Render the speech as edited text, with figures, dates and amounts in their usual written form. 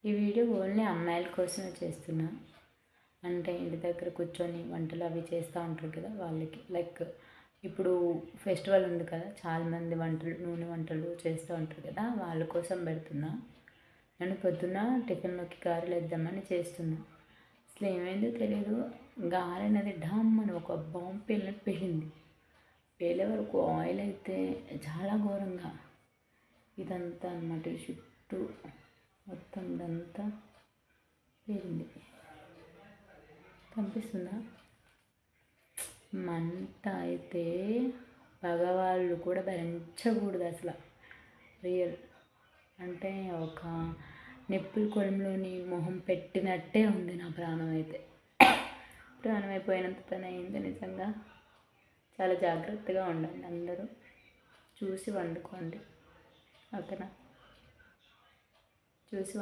ఈ video only అమ్మాయిల కోసమే చేస్తున్నా. అంటే ఇంటి దగ్గర కూర్చొని వంటలు అవి చేస్తూ ఉంటారు కదా వాళ్ళకి. లైక్ ఇప్పుడు ఫెస్టివల్ ఉంది కదా, చాలామంది నూనె వంటలు చేస్తూ ఉంటారు కదా, వాళ్ళ కోసం పెడుతున్నా. నేను పొద్దున్న టిఫిన్లోకి గారెలు వేద్దామని చేస్తున్నా. అసలు ఏమైందో తెలియదు, గారె అనేది ఢమ్ అని ఒక బాంబు పేలినట్టు పేలింది. పేలే వరకు ఆయిల్ అయితే చాలా ఘోరంగా ఇదంతా అన్నమాట. ఈ చుట్టూ మొత్తం ఇదంతా పేలింది. కనిపిస్తుందా? మంట అయితే మగవాళ్ళు కూడా భరించకూడదు అసలు. రియల్ అంటే ఒక నిప్పుల కొలిమిలోని మొహం పెట్టినట్టే ఉంది నా ప్రాణం అయితే. ప్రాణం అయిపోయినంత పని అయింది నిజంగా. చాలా జాగ్రత్తగా ఉండండి అందరూ, చూసి వండుకోండి. ఓకేనా? చూసి